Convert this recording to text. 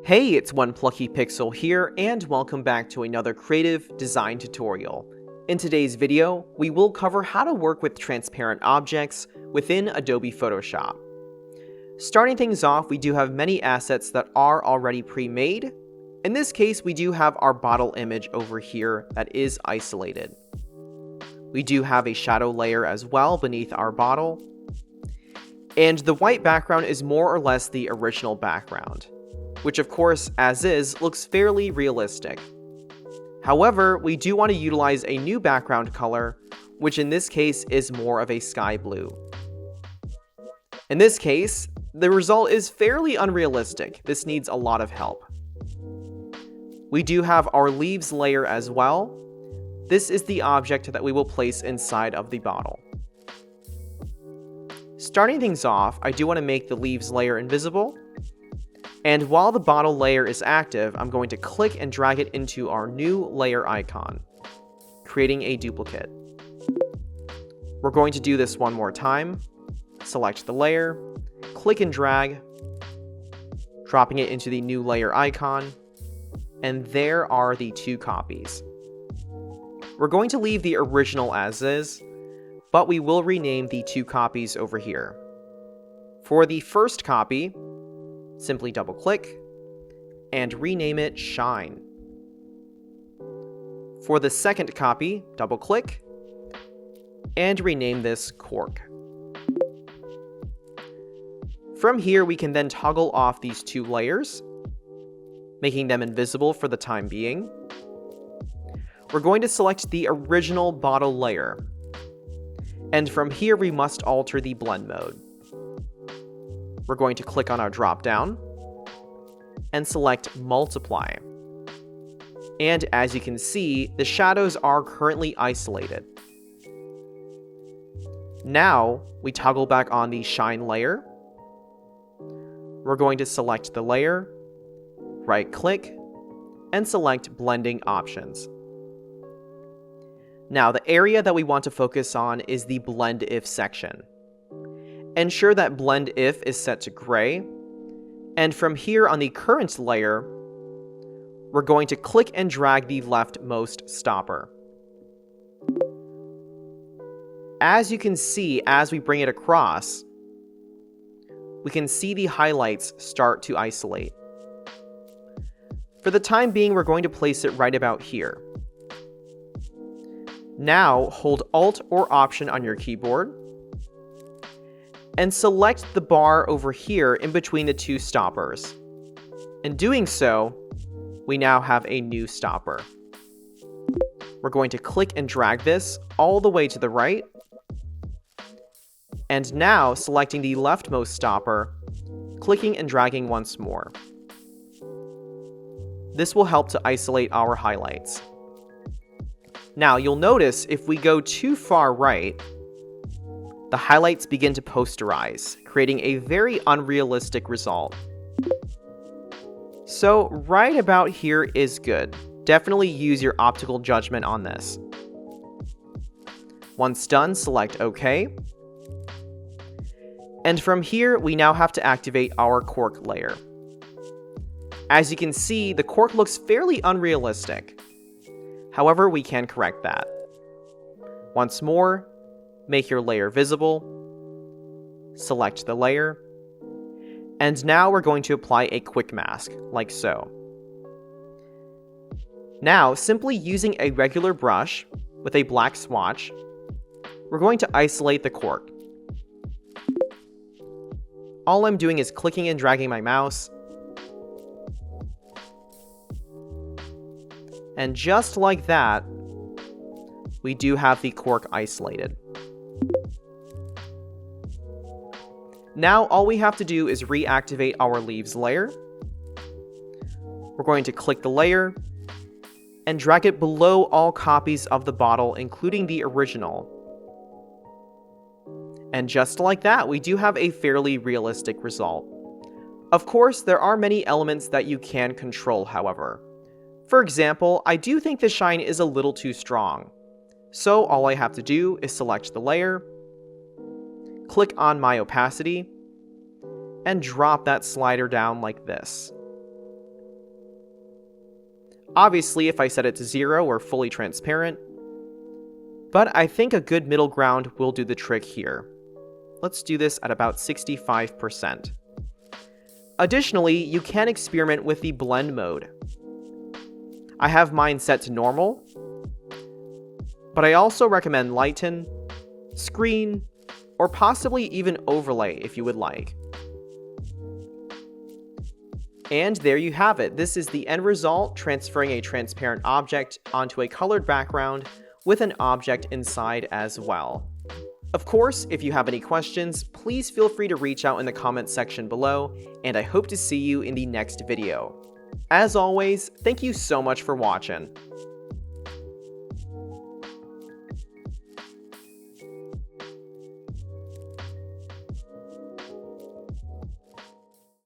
Hey, it's One Plucky Pixel here, and welcome back to another creative design tutorial. In today's video, we will cover how to work with transparent objects within Adobe Photoshop. Starting things off, we do have many assets that are already pre-made. In this case, we do have our bottle image over here that is isolated. We do have a shadow layer as well beneath our bottle. And the white background is more or less the original background, which of course, as is, looks fairly realistic. However, we do want to utilize a new background color, which in this case is more of a sky blue. In this case, the result is fairly unrealistic. This needs a lot of help. We do have our leaves layer as well. This is the object that we will place inside of the bottle. Starting things off, I do want to make the leaves layer invisible. And while the bottle layer is active, I'm going to click and drag it into our new layer icon, creating a duplicate. We're going to do this one more time. Select the layer, click and drag, dropping it into the new layer icon, and there are the two copies. We're going to leave the original as is, but we will rename the two copies over here. For the first copy, simply double click and rename it Shine. For the second copy, double click and rename this Cork. From here, we can then toggle off these two layers, making them invisible for the time being. We're going to select the original bottle layer, and from here we must alter the blend mode. We're going to click on our drop down and select multiply. And as you can see, the shadows are currently isolated. Now we toggle back on the shine layer. We're going to select the layer, right click, and select blending options. Now the area that we want to focus on is the blend if section. Ensure that blend if is set to gray, and from here on the current layer, we're going to click and drag the leftmost stopper. As you can see, as we bring it across, we can see the highlights start to isolate. For the time being, we're going to place it right about here. Now, hold Alt or Option on your keyboard, and select the bar over here in between the two stoppers. In doing so, we now have a new stopper. We're going to click and drag this all the way to the right, and now selecting the leftmost stopper, clicking and dragging once more. This will help to isolate our highlights. Now you'll notice if we go too far right, the highlights begin to posterize, creating a very unrealistic result. So right about here is good. Definitely use your optical judgment on this. Once done, select OK. And from here, we now have to activate our cork layer. As you can see, the cork looks fairly unrealistic. However, we can correct that. Once more, make your layer visible, select the layer, and now we're going to apply a quick mask, like so. Now, simply using a regular brush with a black swatch, we're going to isolate the cork. All I'm doing is clicking and dragging my mouse, and just like that, we do have the cork isolated. Now all we have to do is reactivate our leaves layer. We're going to click the layer and drag it below all copies of the bottle, including the original. And just like that, we do have a fairly realistic result. Of course, there are many elements that you can control, however. For example, I do think the shine is a little too strong. So all I have to do is select the layer, click on my opacity, and drop that slider down like this. Obviously, if I set it to 0 or fully transparent, but I think a good middle ground will do the trick here. Let's do this at about 65%. Additionally, you can experiment with the blend mode. I have mine set to normal, but I also recommend lighten, screen, or possibly even overlay if you would like. And there you have it. This is the end result, transferring a transparent object onto a colored background with an object inside as well. Of course, if you have any questions, please feel free to reach out in the comments section below, and I hope to see you in the next video. As always, thank you so much for watching.